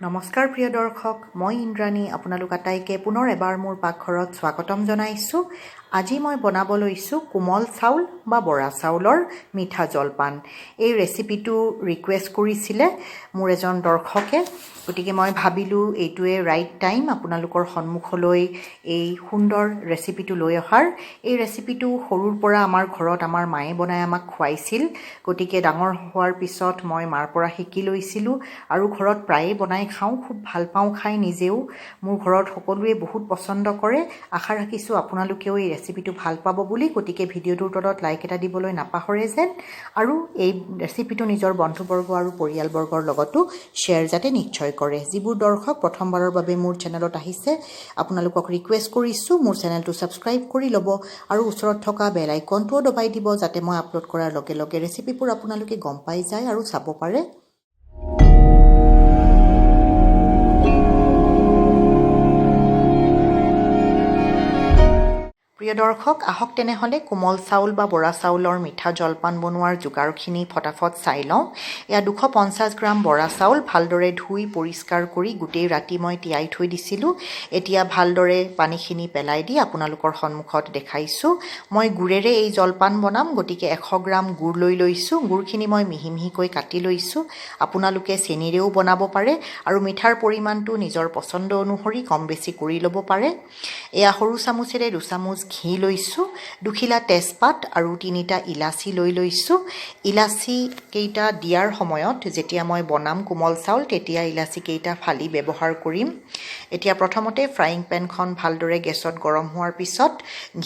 নমস্কাৰ প্ৰিয় দৰ্শক, মই ইন্দ্ৰাণী আপোনালোক আটাইকে পুনৰ এবাৰ মোৰ পাকঘৰত স্বাগতম জনাইছোঁ। আজি মই বনাব লৈছোঁ কোমল চাউল বা বৰা চাউলৰ মিঠা জলপান। এই ৰেচিপিটো ৰিকুৱেষ্ট কৰিছিলে মোৰ এজন দৰ্শকে, গতিকে মই ভাবিলোঁ এইটোৱে ৰাইট টাইম আপোনালোকৰ সন্মুখলৈ এই সুন্দৰ ৰেচিপিটো লৈ অহাৰ। এই ৰেচিপিটো সৰুৰ পৰা আমাৰ ঘৰত আমাৰ মায়ে বনাই আমাক খুৱাইছিল, গতিকে ডাঙৰ হোৱাৰ পিছত মই মাৰ পৰা শিকি লৈছিলোঁ আৰু ঘৰত প্ৰায়ে বনাই খাওঁ, খুব ভাল পাওঁ খাই নিজেও। মোৰ ঘৰত সকলোৱে বহুত পচন্দ কৰে। আশা ৰাখিছোঁ আপোনালোকেও এই ৰেচিপিটো ভাল পাব বুলি, গতিকে ভিডিঅ'টোৰ তলত লাইক এটা দিবলৈ নাপাহৰে যেন, আৰু এই ৰেচিপিটো নিজৰ বন্ধুবৰ্গ আৰু পৰিয়ালবৰ্গৰ লগতো শ্বেয়াৰ যাতে নিশ্চয় কৰে। যিবোৰ দৰ্শক প্ৰথমবাৰৰ বাবে মোৰ চেনেলত আহিছে, আপোনালোকক ৰিকুৱেষ্ট কৰিছোঁ মোৰ চেনেলটো ছাবস্ক্ৰাইব কৰি ল'ব আৰু ওচৰত থকা বেল আইকনটোও দবাই দিব, যাতে মই আপলোড কৰাৰ লগে লগে ৰেচিপিবোৰ আপোনালোকে গম পাই যায় আৰু চাব পাৰে। প্ৰিয় দৰ্শক, আহক তেনেহ'লে কোমল চাউল বা বৰা চাউলৰ মিঠা জলপান বনোৱাৰ যোগাৰখিনি ফটাফট চাই লওঁ। এয়া 250 গ্ৰাম বৰা চাউল ভালদৰে ধুই পৰিষ্কাৰ কৰি গোটেই ৰাতি মই তিয়াই থৈ দিছিলোঁ। এতিয়া ভালদৰে পানীখিনি পেলাই দি আপোনালোকৰ সন্মুখত দেখাইছোঁ। মই গুড়েৰে এই জলপান বনাম, গতিকে 100 গ্ৰাম গুড় লৈ লৈছোঁ। গুড়খিনি মই মিহি মিহিকৈ কাটি লৈছোঁ। আপোনালোকে চেনিৰেও বনাব পাৰে আৰু মিঠাৰ পৰিমাণটো নিজৰ পচন্দ অনুসৰি কম বেছি কৰি ল'ব পাৰে। এয়া সৰু চামুচেৰে 2 চামুচ ঘি লৈছোঁ, 2 খিলা তেজপাত আৰু 3টা ইলাচি লৈ লৈছোঁ। ইলাচি কেইটা দিয়াৰ সময়ত যেতিয়া মই বনাম কোমল চাউল, তেতিয়া ইলাচি কেইটা ফালি ব্যৱহাৰ কৰিম। এতিয়া প্ৰথমতে ফ্ৰাইং পেনখন ভালদৰে গেছত গৰম হোৱাৰ পিছত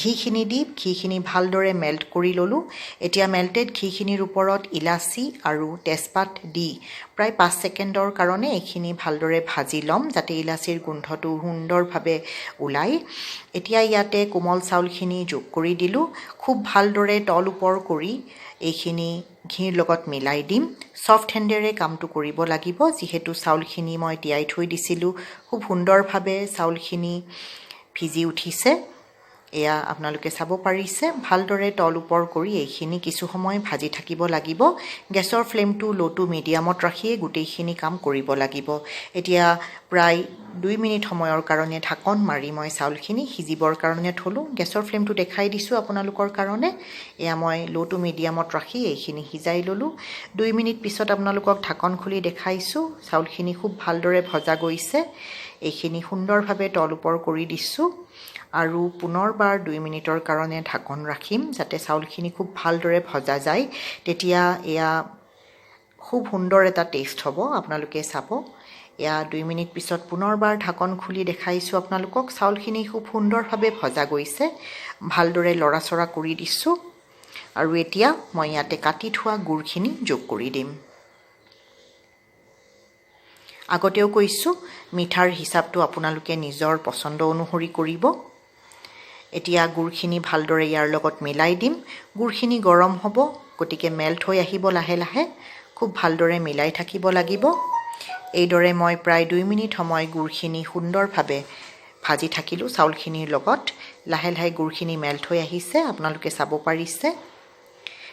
ঘিখিনি দি ঘিখিনি ভালদৰে মেল্ট কৰি ল'লোঁ। এতিয়া মেল্টেড ঘিখিনিৰ ওপৰত ইলাচি আৰু তেজপাত দি প্ৰায় 5 ছেকেণ্ডৰ কাৰণে এইখিনি ভালদৰে ভাজি ল'ম, যাতে ইলাচিৰ গোন্ধটো সুন্দৰভাৱে ওলায়। এতিয়া ইয়াতে কোমল চাউলখিনি যোগ কৰি দিলোঁ। খুব ভালদৰে তল ওপৰ কৰি এইখিনি ঘিৰ লগত মিলাই দিম। ছফ্ট হেণ্ডেৰে কামটো কৰিব লাগিব, যিহেতু চাউলখিনি মই তিয়াই থৈ দিছিলোঁ। খুব সুন্দৰভাৱে চাউলখিনি ভিজি উঠিছে, এয়া আপোনালোকে চাব পাৰিছে। ভালদৰে তল ওপৰ কৰি এইখিনি কিছু সময় ভাজি থাকিব লাগিব। গেছৰ ফ্লেমটো ল' টু মিডিয়ামত ৰাখিয়ে গোটেইখিনি কাম কৰিব লাগিব। এতিয়া প্ৰায় 2 মিনিট সময়ৰ কাৰণে ঢাকন মাৰি মই চাউলখিনি সিজিবৰ কাৰণে থ'লোঁ। গেছৰ ফ্লেমটো দেখাই দিছোঁ আপোনালোকৰ কাৰণে। এয়া মই ল' টু মিডিয়ামত ৰাখি এইখিনি সিজাই ল'লোঁ। 2 মিনিট পিছত আপোনালোকক ঢাকন খুলি দেখাইছোঁ। চাউলখিনি খুব ভালদৰে ভজা গৈছে। এইখিনি সুন্দৰভাৱে তল ওপৰ কৰি দিছোঁ আৰু পুনৰবাৰ 2 মিনিটৰ কাৰণে ঢাকন ৰাখিম, যাতে চাউলখিনি খুব ভালদৰে ভজা যায়। তেতিয়া এয়া খুব সুন্দৰ এটা টেষ্ট হ'ব, আপোনালোকে চাব। এয়া 2 মিনিট পিছত পুনৰবাৰ ঢাকন খুলি দেখাইছোঁ আপোনালোকক। চাউলখিনি খুব সুন্দৰভাৱে ভজা গৈছে, ভালদৰে লৰাচৰা কৰি দিছোঁ। আৰু এতিয়া মই ইয়াতে কাটি থোৱা গুড়খিনি যোগ কৰি দিম। আগতেও কৈছোঁ, মিঠাৰ হিচাপটো আপোনালোকে নিজৰ পচন্দ অনুসৰি কৰিব। এতিয়া গুড়খিনি ভালদৰে ইয়াৰ লগত মিলাই দিম। গুড়খিনি গৰম হ'ব, গতিকে মেল্ট হৈ আহিব লাহে লাহে। খুব ভালদৰে মিলাই থাকিব লাগিব। এইদৰে মই প্ৰায় 2 মিনিট সময় গুড়খিনি সুন্দৰভাৱে ভাজি থাকিলোঁ চাউলখিনিৰ লগত। লাহে লাহে গুড়খিনি মেল্ট হৈ আহিছে, আপোনালোকে চাব পাৰিছে।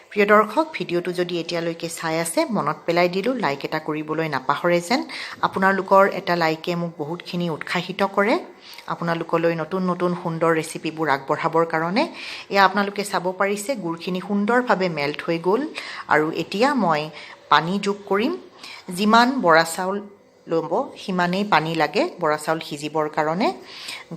প্ৰিয় দৰ্শক, ভিডিঅ'টো যদি এতিয়ালৈকে চাই আছে, মনত পেলাই দিলোঁ লাইক এটা কৰিবলৈ নাপাহৰে যেন। আপোনালোকৰ এটা লাইকে মোক বহুতখিনি উৎসাহিত কৰে আপোনালোকলৈ নতুন নতুন সুন্দৰ ৰেচিপিবোৰ আগবঢ়াবৰ কাৰণে। এয়া আপোনালোকে চাব পাৰিছে, গুড়খিনি সুন্দৰভাৱে মেল্ট হৈ গ'ল। আৰু এতিয়া মই পানী যোগ কৰিম। যিমান বৰা চাউল ল'ব সিমানেই পানী লাগে বৰা চাউল সিজিবৰ কাৰণে।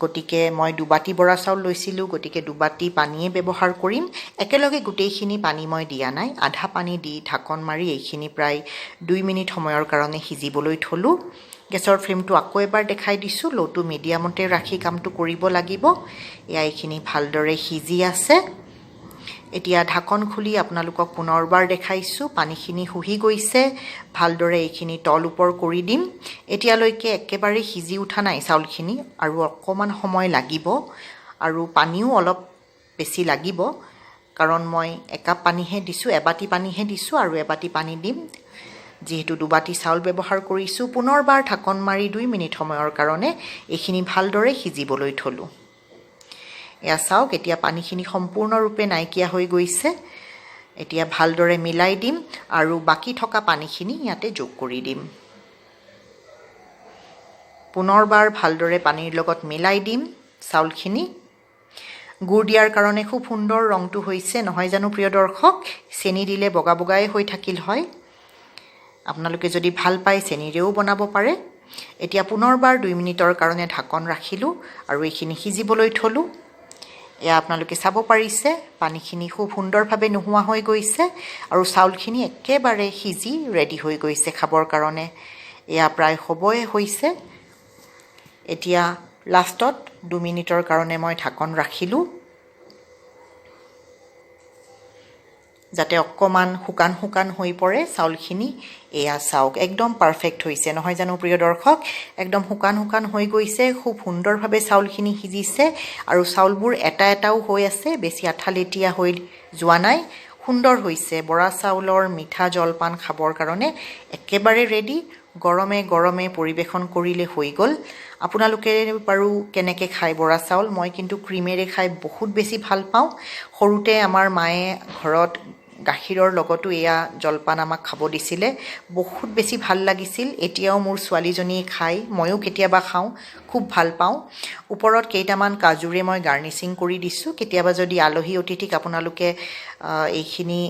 গতিকে মই 2 বাটি বৰা চাউল লৈছিলোঁ, গতিকে 2 বাটি পানীয়ে ব্যৱহাৰ কৰিম। একেলগে গোটেইখিনি পানী মই দিয়া নাই, আধা পানী দি ঢাকন মাৰি এইখিনি প্ৰায় 2 মিনিট সময়ৰ কাৰণে সিজিবলৈ থ'লোঁ। গেছৰ ফ্লেমটো আকৌ এবাৰ দেখাই দিছোঁ, ল' টু মিডিয়ামতে ৰাখি কামটো কৰিব লাগিব। এয়া এইখিনি ভালদৰে সিজি আছে। এতিয়া ঢাকন খুলি আপোনালোকক পুনৰবাৰ দেখাইছোঁ, পানীখিনি শুহি গৈছে। ভালদৰে এইখিনি তল ওপৰ কৰি দিম। এতিয়ালৈকে একেবাৰে সিজি উঠা নাই চাউলখিনি, আৰু অকণমান সময় লাগিব, আৰু পানীও অলপ বেছি লাগিব, কাৰণ মই 1 কাপ পানীহে দিছোঁ, 1 বাটি পানীহে দিছোঁ, আৰু 1 বাটি পানী দিম। যিহেতু 2 বাটি চাউল ব্যৱহাৰ কৰিছোঁ, পুনৰবাৰ ঢাকন মাৰি 2 মিনিট সময়ৰ কাৰণে এইখিনি ভালদৰে সিজিবলৈ থ'লোঁ। এয়া চাওক, এতিয়া পানীখিনি সম্পূৰ্ণৰূপে নাইকিয়া হৈ গৈছে। এতিয়া ভালদৰে মিলাই দিম আৰু বাকি থকা পানীখিনি ইয়াতে যোগ কৰি দিম। পুনৰবাৰ ভালদৰে পানীৰ লগত মিলাই দিম চাউলখিনি গুড় দিয়াৰ কাৰণে খুব সুন্দৰ ৰংটো হৈছে নহয় জানো প্ৰিয় দৰ্শক চেনি দিলে বগা বগাই হৈ থাকিল হয় আপোনালোকে যদি ভাল পায় চেনিৰেও বনাব পাৰে এতিয়া পুনৰবাৰ 2 মিনিটৰ কাৰণে ঢাকন ৰাখিলোঁ আৰু এইখিনি সিজিবলৈ থলোঁ এয়া আপোনালোকে চাব পাৰিছে পানীখিনি খুব সুন্দৰভাৱে নোহোৱা হৈ গৈছে আৰু চাউলখিনি একেবাৰে সিজি ৰেডি হৈ গৈছে খাবৰ কাৰণে এয়া প্ৰায় হ'বই হৈছে এতিয়া লাষ্টত 2 মিনিটৰ কাৰণে মই ঢাকন ৰাখিলোঁ যাতে অকমান শুকান হৈ পৰে চাউলখিনি এয়া চাওক একদম পাৰফেক্ট হৈছে নহয় জানো প্ৰিয় দৰ্শক একদম শুকান হৈ গৈছে খুব সুন্দৰভাৱে চাউলখিনি সিজিছে আৰু চাউলবোৰ এটাও হৈ আছে বেছি আঠালেটিয়া হৈ যোৱা নাই সুন্দৰ হৈছে বৰা চাউলৰ মিঠা জলপান খাবৰ কাৰণে একেবাৰে ৰেডি গৰমে পৰিবেশন কৰিলে হৈ গ'ল আপোনালোকে বাৰু কেনেকৈ খায় বৰা চাউল মই কিন্তু ক্ৰীমেৰে খাই বহুত বেছি ভাল পাওঁ সৰুতে আমাৰ মায়ে ঘৰত গাখীৰৰ লগতো এয়া জলপান আমাক খাব দিছিলে বহুত বেছি ভাল লাগিছিল এতিয়াও মোৰ ছোৱালীজনীয়ে খায় ময়ো কেতিয়াবা খাওঁ খুব ভাল পাওঁ ওপৰত কেইটামান কাজুৰে মই গাৰ্নিচিং কৰি দিছোঁ কেতিয়াবা যদি আলহী অতিথিক আপোনালোকে এইখিনি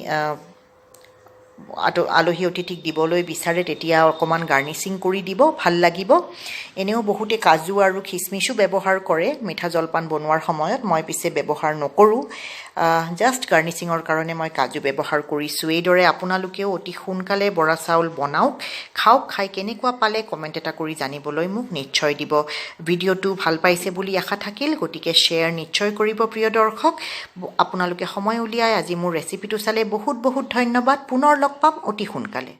আলহী অতিথিক দিবলৈ বিচাৰে তেতিয়া অকমান গাৰ্নিচিং কৰি দিব ভাল লাগিব এনেও বহুতে কাজু আৰু খিচমিচো ব্যৱহাৰ কৰে মিঠা জলপান বনোৱাৰ সময়ত মই পিছে ব্যৱহাৰ নকৰোঁ জাষ্ট গাৰ্নিচিঙৰ কাৰণে মই কাজু ব্যৱহাৰ কৰিছোঁ এইদৰে আপোনালোকেও অতি সোনকালে বৰা চাউল বনাওক খাওক খাই কেনেকুৱা পালে কমেণ্ট এটা কৰি জানিবলৈ মোক নিশ্চয় দিব ভিডিঅ'টো ভাল পাইছে বুলি আশা থাকিল গতিকে শ্বেয়াৰ নিশ্চয় কৰিব প্ৰিয় দৰ্শক আপোনালোকে সময় উলিয়াই আজি মোৰ ৰেচিপিটো চালে বহুত ধন্যবাদ পুনৰ লগ পাম অতি সোনকালে